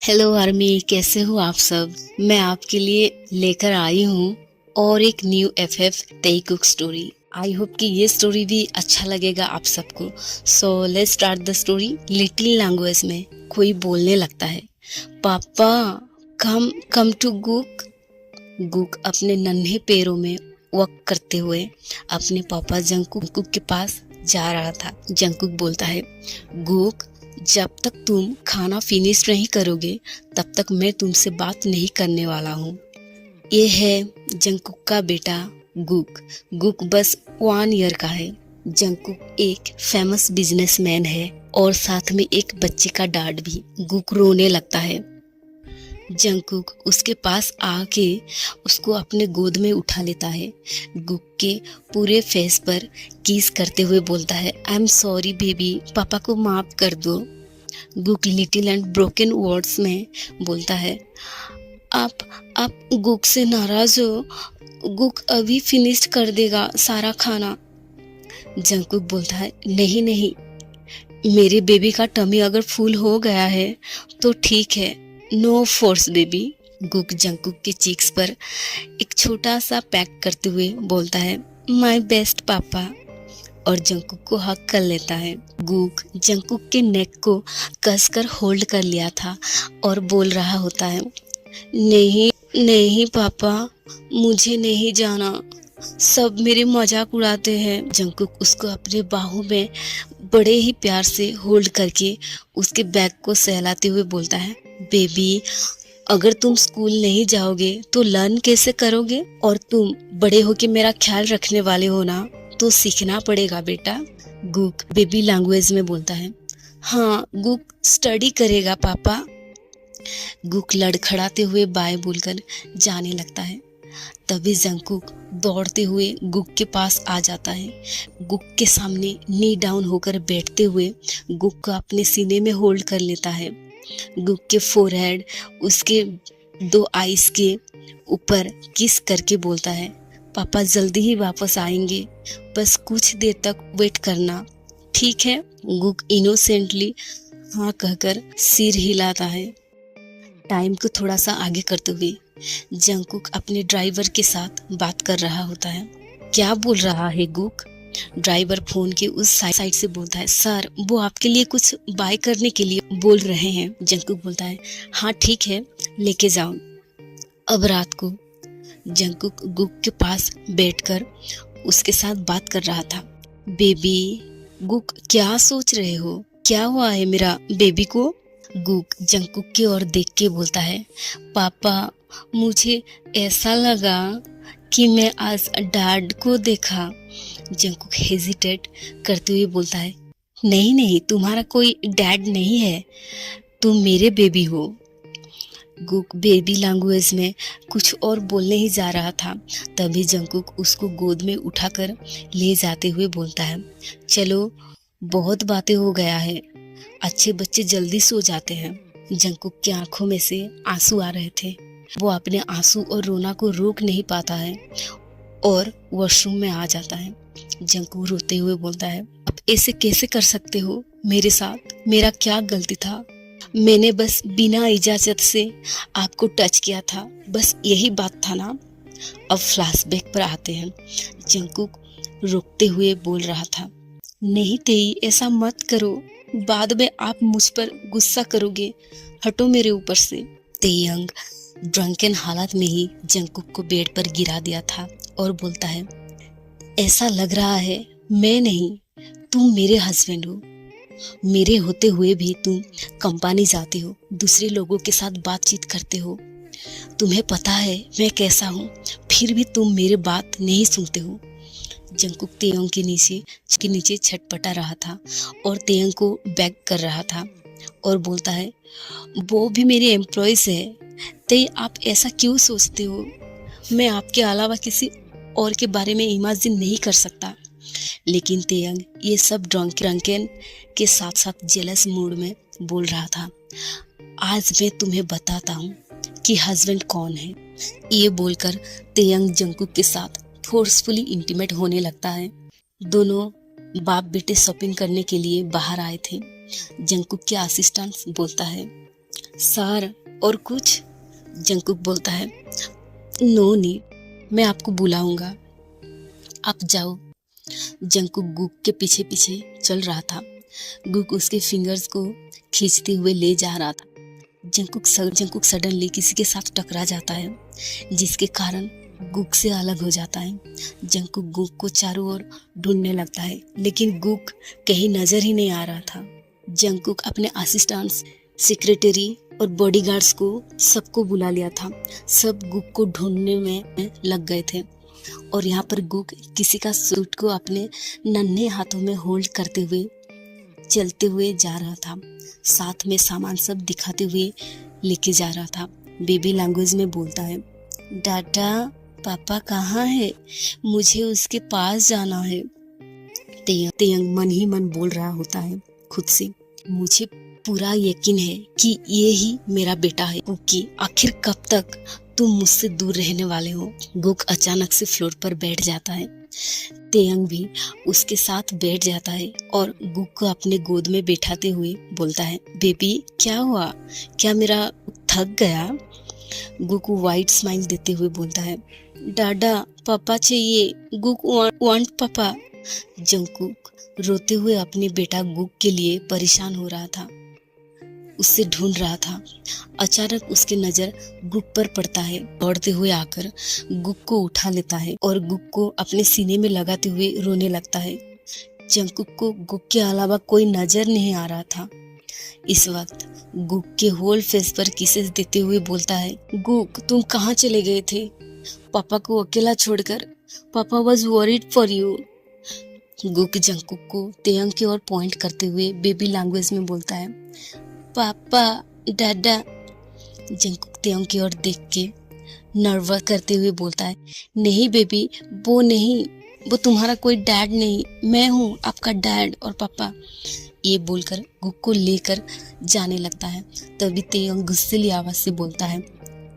Hello army, कैसे हो आप सब। मैं आपके लिए लेकर आई हूँ और एक new FF Taekook story. I hope कि ये स्टोरी भी अच्छा लगेगा आप सबको। So let's start the story. Little language में कोई बोलने लगता है, पापा कम कम टू गुक। गुक अपने नन्हे पैरों में वॉक करते हुए अपने पापा जंकुक के पास जा रहा था। जंकुक बोलता है, गुक जब तक तुम खाना फिनिश नहीं करोगे तब तक मैं तुमसे बात नहीं करने वाला हूँ। ये है जंकुक का बेटा गुक। गुक बस 1 ईयर का है। जंकुक एक फेमस बिजनेसमैन है और साथ में एक बच्चे का डैड भी। गुक रोने लगता है। जंकुक उसके पास आके उसको अपने गोद में उठा लेता है। गुक के पूरे फेस पर किस करते हुए बोलता है, आई एम सॉरी बेबी, पापा को माफ कर दो। गुक लिटिल एंड ब्रोकन वर्ड्स में बोलता है, आप गुक से नाराज हो। गुक अभी फिनिश कर देगा सारा खाना। जंकुक बोलता है, नहीं नहीं, मेरे बेबी का टमी अगर फुल हो गया है तो ठीक है, नो फोर्स बेबी। गुक जंकुक के चीक्स पर एक छोटा सा पैक करते हुए बोलता है, माय बेस्ट पापा, और जंकुक को हक कर लेता है। गुक जंकुक के नेक को कसकर होल्ड कर लिया था और बोल रहा होता है, नहीं नहीं पापा, मुझे नहीं जाना, सब मेरे मजाक उड़ाते हैं। जंकुक उसको अपने बाहों में बड़े ही प्यार से होल्ड करके उसके बैग को सहलाते हुए बोलता है, बेबी अगर तुम स्कूल नहीं जाओगे तो लर्न कैसे करोगे, और तुम बड़े होके मेरा ख्याल रखने वाले हो ना, तो सीखना पड़ेगा बेटा। गुक बेबी लैंग्वेज में बोलता है, हाँ गुक स्टडी करेगा पापा। गुक लड़खड़ाते हुए बाय बोलकर जाने लगता है। तभी जंकुक दौड़ते हुए गुक के पास आ जाता है। गुक के सामने नी डाउन होकर बैठते हुए गुक को अपने सीने में होल्ड कर लेता है। गुक के फोरहेड, उसके 2 आईज के ऊपर किस करके बोलता है, पापा जल्दी ही वापस आएंगे, बस कुछ देर तक वेट करना, ठीक है। गुक इनोसेंटली हाँ कहकर सिर हिलाता है। टाइम को थोड़ा सा आगे करते हुए जंकुक अपने ड्राइवर के साथ बात कर रहा होता है। क्या बोल रहा है गुक? ड्राइवर फोन के उस साइड से बोलता है, सर वो आपके लिए कुछ बाय करने के लिए बोल रहे हैं। जंकुक बोलता है, हाँ ठीक है, लेके जाओ। अब रात को जंकुक गुक के पास बैठकर उसके साथ बात कर रहा था। बेबी, गुक क्या सोच रहे हो, क्या हुआ है मेरा बेबी को? गुक जंकुक की ओर देख के बोलता है, पापा मुझे ऐसा लगा कि मैं आज डैड को देखा। जंकुक हेजिटेट करते हुए बोलता है, नहीं नहीं, तुम्हारा कोई डैड नहीं है, तुम मेरे बेबी हो। गुक बेबी लैंग्वेज में कुछ और बोलने ही जा रहा था, तभी जंकुक उसको गोद में उठाकर ले जाते हुए बोलता है, चलो बहुत बातें हो गया है, अच्छे बच्चे जल्दी सो जाते हैं। जंकुक की आंखों में से आंसू आ रहे थे। वो अपने आंसू और रोना को रोक नहीं पाता है और वॉशरूम में आ जाता है। जंकुक रोते हुए बोलता है, आप ऐसे कैसे कर सकते हो मेरे साथ, मेरा क्या गलती था, मैंने बस बिना इजाजत से आपको टच किया था, बस यही बात था ना। अब फ्लैशबैक पर आते हैं। जंकुक रोकते हुए बोल रहा था, नहीं तेई ऐसा मत करो, बाद में आप मुझ पर गुस्सा करोगे, हटो मेरे ऊपर से। तेयंग ड्रंकन हालत में ही जंकुक को बेड पर गिरा दिया था और बोलता है, ऐसा लग रहा है मैं नहीं, तुम मेरे हस्बैंड हो, मेरे होते हुए भी तुम कंपनी जाते हो, दूसरे लोगों के साथ बातचीत करते हो, तुम्हें पता है मैं कैसा हूँ, फिर भी तुम मेरे बात नहीं सुनते हो। जंकुक तेयंग के नीचे छटपटा रहा था और तेयंग को बैक कर रहा था और बोलता है, वो भी मेरे एम्प्लॉयज है, ते आप ऐसा क्यों सोचते हो, मैं आपके अलावा किसी और के बारे में इमेजिन नहीं कर सकता। लेकिन तेयंग ये सब ड्रंकन के साथ साथ जेलस मूड में बोल रहा था, आज मैं तुम्हें बताता हूँ कि हस्बैंड कौन है। ये बोलकर तेयंग जंकुक के साथ फोर्सफुली इंटीमेट होने लगता है। दोनों बाप बेटे शॉपिंग करने के लिए बाहर आए थे। जंकुक के असिस्टेंट बोलता है, सर और कुछ? जंकुक बोलता है, नो नीड, मैं आपको बुलाऊंगा, आप जाओ। जंकुक गुक के पीछे पीछे चल रहा था। गुक उसके फिंगर्स को खींचते हुए ले जा रहा था। जंकुक सडनली किसी के साथ टकरा जाता है, जिसके कारण गुक से अलग हो जाता है। जंकुक गुक को चारों ओर ढूंढने लगता है, लेकिन गुक कहीं नजर ही नहीं आ रहा था। जंकुक अपने असिस्टेंट्स, सेक्रेटरी और बॉडीगार्ड्स को सबको बुला लिया था। सब गुक को ढूंढने में लग गए थे और यहाँ पर गुक किसी का सूट को अपने नन्हे हाथों में होल्ड करते हुए चलते हुए जा रहा था। साथ में सामान सब दिखाते हुए लेके जा रहा था। बेबी लैंग्वेज में बोलता है, डाटा पापा कहाँ है, मुझे उसके पास जाना है। तेयंग मन ही मन बोल रहा होता है खुद से, मुझे पूरा यकीन है कि ये ही मेरा बेटा है, क्योंकि आखिर कब तक तुम मुझसे दूर रहने वाले हो। गुक अचानक से फ्लोर पर बैठ जाता है। तेयंग भी उसके साथ बैठ जाता है और गुक को अपने गोद में बैठाते हुए बोलता है, बेबी क्या हुआ, क्या मेरा थक गया? गुक वाइट स्माइल देते हुए बोलता है, डाडा पापा चाहिए, गुक वांट पापा। जंकुक रोते हुए अपने बेटा गुक के लिए परेशान हो रहा था, उससे ढूंढ रहा था। अचानक उसकी नजर गुक पर पड़ता है। दौड़ते हुए आकर गुक को उठा लेता है और गुक को अपने सीने में लगाते हुए रोने लगता है। जंकुक को गुक के अलावा कोई नजर नहीं आ रहा था। इस वक्त गुक के होल फेस पर किसेस देते हुए बोलता है, गुक तुम कहाँ चले गए थे, पापा को अकेला छोड़कर? पापा was worried for you. Guk Jungkook को तेयंग की ओर पॉइंट करते हुए बेबी लैंग्वेज में बोलता है, पापा डाडा। जंकुक तेयंग की ओर देख के नर्वस करते हुए बोलता है, नहीं बेबी, वो नहीं, वो तुम्हारा कोई डैड नहीं, मैं हूँ आपका डैड और पापा। ये बोलकर गुक को लेकर जाने लगता है। तभी तेयंग गुस्सेली आवाज से बोलता है,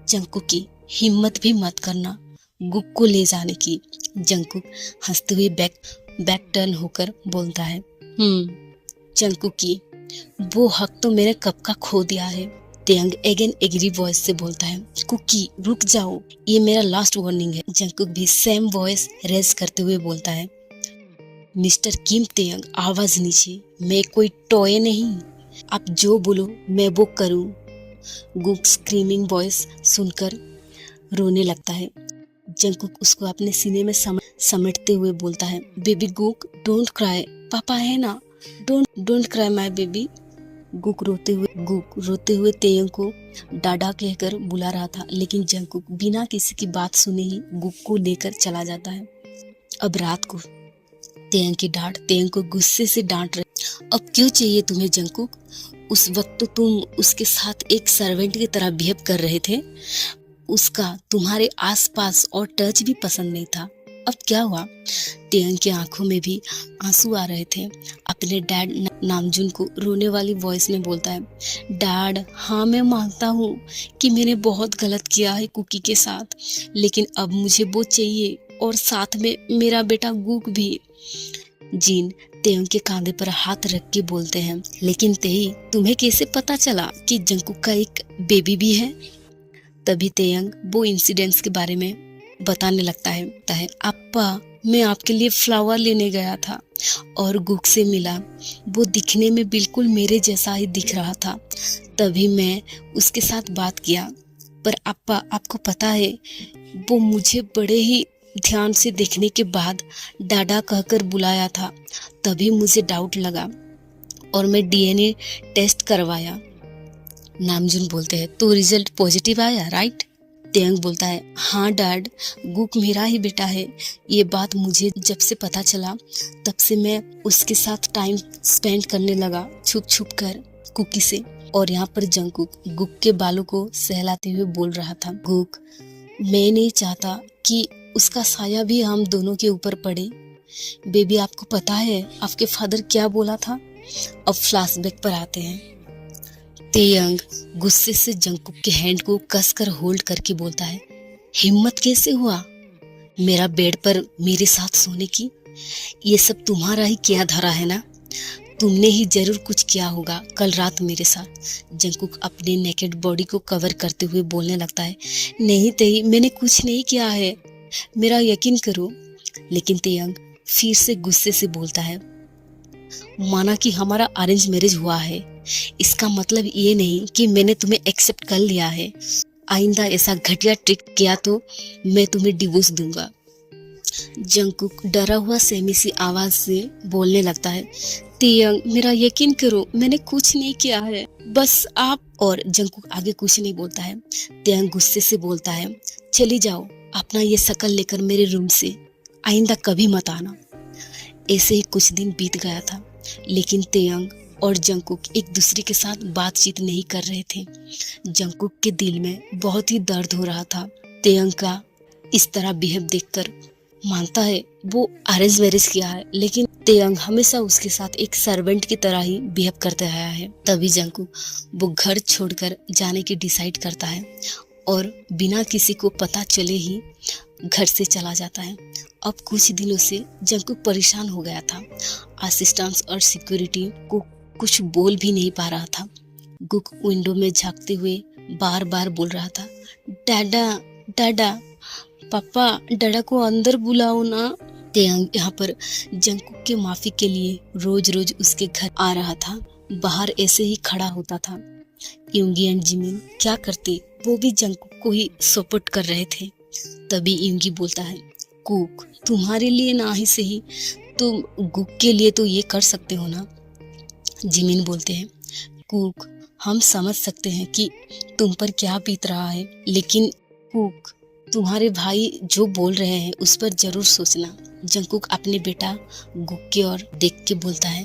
जंकुक की हिम्मत भी मत करना गुक को ले जाने की। जंकुक हंसते हुए बैक टर्न होकर बोलता है, जंकुक की वो हक तो मैंने कब का खो दिया है। तेयंग अगेन एग्री वॉइस से बोलता है, कुकी रुक जाओ, ये मेरा लास्ट वार्निंग है। जंकुक भी सेम वॉइस रेज करते हुए बोलता है, मिस्टर किम तेयंग आवाज नीचे, मैं कोई टॉय नहीं, आप जो बोलो मैं वो करूं। गुक स्क्रीमिंग वॉइस सुनकर रोने लगता है। जंकुक उसको अपने सीने में समेटते हुए बोलता है, बेबी गुक डोंट क्राई, पापा है ना, डोंट क्राई माय बेबी। गुक रोते हुए तेयंग को डाडा कहकर बुला रहा था, लेकिन जंकुक बिना किसी की बात सुने ही गुक को लेकर चला जाता है। अब रात को तेयंग की डांट तेयंग को गुस्से से डांट रही, अब क्यों चाहिए तुम्हें जंकुक, उस वक्त तो तुम उसके साथ एक सर्वेंट की तरह बिहेव कर रहे थे, उसका तुम्हारे आसपास और टच भी पसंद नहीं था, अब क्या हुआ? तेयंग की आंखों में भी आंसू आ रहे थे। अपने डैड नामजुन को रोने वाली वॉइस में बोलता है, डैड हाँ मैं मानता हूँ कि मैंने बहुत गलत किया है कुकी के साथ, लेकिन अब मुझे वो चाहिए और साथ में मेरा बेटा गुक भी। जीन तेयंग के कांधे पर हाथ रख के बोलते हैं, लेकिन तेई तुम्हें कैसे पता चला कि जंकुक का एक बेबी भी है? तभी तेयंग वो इंसिडेंट्स के बारे में बताने लगता है, अप्पा मैं आपके लिए फ्लावर लेने गया था और गुक से मिला, वो दिखने में बिल्कुल मेरे जैसा ही दिख रहा था, तभी मैं उसके साथ बात किया, पर अप्पा आपको पता है वो मुझे बड़े ही ध्यान से देखने के बाद डाडा कहकर बुलाया था, तभी मुझे डाउट लगा और मैं डीएनए टेस्ट करवाया। नामजुन बोलते हैं, तो रिजल्ट पॉजिटिव आया राइट? तेयंग बोलता है, हाँ डैड, गुक मेरा ही बेटा है, ये बात मुझे जब से पता चला तब से मैं उसके साथ टाइम स्पेंड करने लगा छुप छुप कर कुकी से। और यहाँ पर जंकुक गुक के बालों को सहलाते हुए बोल रहा था, गुक मैं नहीं चाहता कि उसका साया भी हम दोनों के ऊपर पड़े। बेबी आपको पता है आपके फादर क्या बोला था? अब फ्लैशबैक पर आते हैं। तेयंग गुस्से से जंकुक के हैंड को कसकर होल्ड करके बोलता है, हिम्मत कैसे हुआ मेरा बेड पर मेरे साथ सोने की? ये सब तुम्हारा ही किया धरा है ना? तुमने ही जरूर कुछ किया होगा कल रात मेरे साथ। जंकुक अपने नेकेड बॉडी को कवर करते हुए बोलने लगता है, नहीं तेई, मैंने कुछ नहीं किया है, मेरा यकीन करो। लेकिन तेयंग फिर से गुस्से से बोलता है, माना कि हमारा अरेंज मैरिज हुआ है, इसका मतलब ये नहीं कि मैंने तुम्हें एक्सेप्ट कर लिया है। आइंदा ऐसा घटिया ट्रिक किया तो मैं तुम्हें डिवोर्स दूंगा। जंकुक डरा हुआ सेमी सी आवाज से बोलने लगता है, तेयंग मेरा यकीन करो, मैंने कुछ नहीं किया है, बस आप। और जंकुक आगे कुछ नहीं बोलता है। तेयंग गुस्से से बोलता है, चली जाओ अपना ये शकल लेकर मेरे रूम से, आइंदा कभी मत आना। ऐसे ही कुछ दिन बीत गया था, लेकिन तेयंग और जंकुक एक दूसरे के साथ बातचीत नहीं कर रहे थे। जंकुक के दिल में बहुत ही दर्द हो रहा था। तेयंग का इस तरह बिहेव देखकर मानता है वो अरेंज मैरिज किया है, लेकिन तेयंग हमेशा उसके साथ एक सर्वेंट की तरह ही बिहेव करते आया है। तभी जंकुक वो घर छोड़कर जाने की डिसाइड करता है और बिना किसी को पता चले ही घर से चला जाता है। अब कुछ दिनों से जंकुक परेशान हो गया था। असिस्टेंट्स और सिक्योरिटी को कुछ बोल भी नहीं पा रहा था। गुक विंडो में झांकते हुए बार बार बोल रहा था, डाडा डाडा, पापा डाडा को अंदर बुलाओ ना। तेयंग यहाँ पर जंकुक के माफी के लिए रोज रोज उसके घर आ रहा था। बाहर ऐसे ही खड़ा होता था। यूंगी एंड जिमिन क्या करते, वो भी जंकुक को ही सपोर्ट कर रहे थे। तभी यूंगी बोलता है, कुक तुम्हारे लिए ना ही सही, तुम गुक के लिए तो ये कर सकते हो ना। जिमिन बोलते हैं, कुक हम समझ सकते हैं कि तुम पर क्या बीत रहा है, लेकिन कुक तुम्हारे भाई जो बोल रहे हैं उस पर जरूर सोचना। जंकुक अपने बेटा गुक की ओर देख के बोलता है,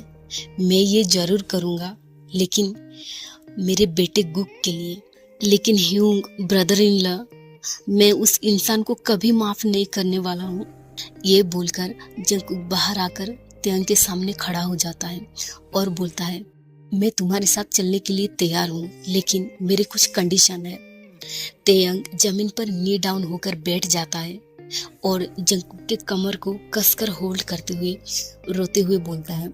मैं ये जरूर करूँगा, लेकिन मेरे बेटे गुक के लिए। लेकिन ह्यूंग ब्रदर इन लॉ, मैं उस इंसान को कभी माफ नहीं करने वाला हूँ। ये बोलकर जंकुक बाहर आकर तेयंग के सामने खड़ा हो जाता है और बोलता है, मैं तुम्हारे साथ चलने के लिए तैयार हूँ, लेकिन मेरे कुछ कंडीशन है। तेयंग जमीन पर नी डाउन होकर बैठ जाता है और जंकुक के कमर को कसकर होल्ड करते हुए रोते हुए बोलता है,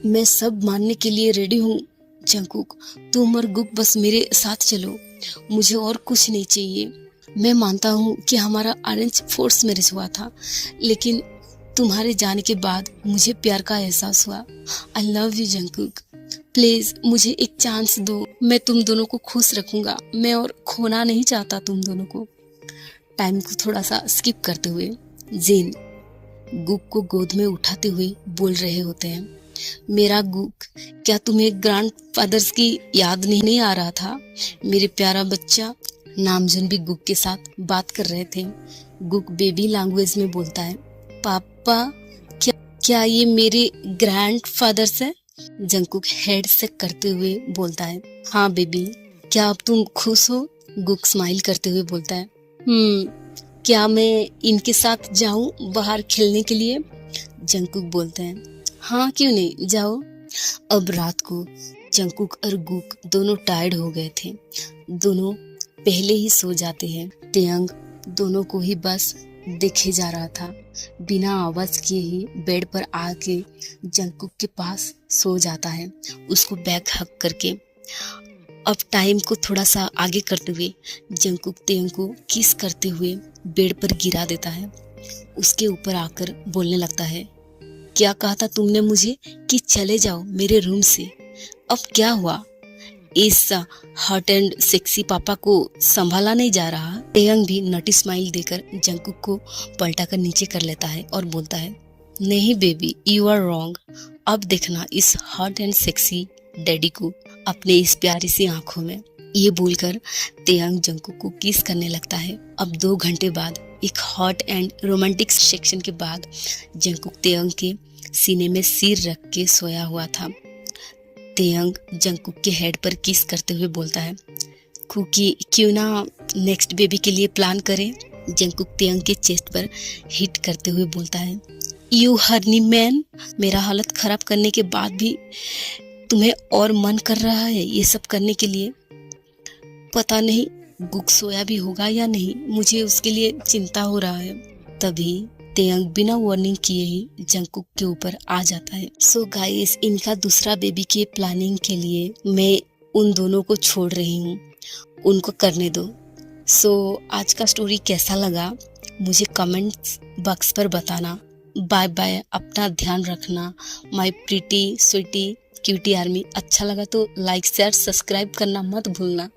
मैं सब मानने के लिए रेडी हूँ जंकुक, तुम और गुक बस मेरे साथ चलो, मुझे और कुछ नहीं चाहिए। मैं मानता हूँ कि हमारा अरेंज फोर्स मैरिज हुआ था, लेकिन तुम्हारे जाने के बाद मुझे प्यार का एहसास हुआ। I love you Jungkook, please मुझे एक चांस दो, मैं तुम दोनों को खुश रखूंगा, मैं और खोना नहीं चाहता तुम दोनों को। टाइम को थोड़ा सा स्किप करते हुए जिन गुक को गोद में उठाते हुए बोल रहे होते हैं, मेरा गुक, क्या तुम्हें ग्रैंडफादर्स की याद नहीं आ रहा था, मेरे प्यारा बच्चा। नामजुन भी गुक के साथ बात कर रहे थे। गुक बेबी लैंग्वेज में बोलता है, पापा क्या ये मेरे ग्रैंडफादर्स है? जंकुक हेड से करते हुए बोलता है, हाँ बेबी, क्या अब तुम खुश हो? गुक स्माइल करते हुए बोलता है, क्या मैं इनके साथ जाऊं बाहर खेलने के लिए? जंकुक बोलते हैं, हाँ क्यों नहीं, जाओ। अब रात को जंकुक और गुक दोनों टायर्ड हो गए थे। दोनों पहले ही सो जाते हैं। तेयंग दोनों को ही बस देखे जा रहा था। बिना आवाज किए ही बेड पर आके जंकुक के पास सो जाता है, उसको बैक हक करके। अब टाइम को थोड़ा सा आगे करते हुए जंकुक तेयंग को किस करते हुए बेड पर गिरा देता है। उसके ऊपर आकर बोलने लगता है, क्या कहा था तुमने मुझे कि चले जाओ मेरे रूम से? अब क्या हुआ? इस हॉट एंड सेक्सी पापा को संभाला नहीं जा रहा? तेयंग भी नटी स्माइल देकर जंकुक को पलटाकर नीचे कर लेता है और बोलता है, नहीं बेबी, यू आर रॉन्ग। अब देखना इस हॉट एंड सेक्सी डैडी को अपने इस प्यारी सी आंखों में। ये बोलकर तेयंग जंकुक को किस करने लगता है। अब 2 घंटे बाद एक हॉट एंड रोमांटिक सेक्शन के बाद जंकुक तेयंग के सीने में सिर रख के सोया हुआ था। तेयंग जंकुक के हेड पर किस करते हुए बोलता है, कुकी क्यों ना नेक्स्ट बेबी के लिए प्लान करें? जंकुक तेयंग के चेस्ट पर हिट करते हुए बोलता है, यू हर्नी मैन, मेरा हालत खराब करने के बाद भी तुम्हें और मन कर रहा है ये सब करने के लिए? पता नहीं गुक सोया भी होगा या नहीं, मुझे उसके लिए चिंता हो रहा है। तभी तेयंग बिना वार्निंग किए ही जंगकुक के ऊपर आ जाता है। सो गाइस, इनका दूसरा बेबी की प्लानिंग के लिए मैं उन दोनों को छोड़ रही हूँ, उनको करने दो। सो आज का स्टोरी कैसा लगा मुझे कमेंट्स बॉक्स पर बताना। बाय बाय, अपना ध्यान रखना my pretty sweety cutie army. अच्छा लगा तो लाइक शेयर सब्सक्राइब करना मत भूलना।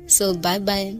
So bye bye.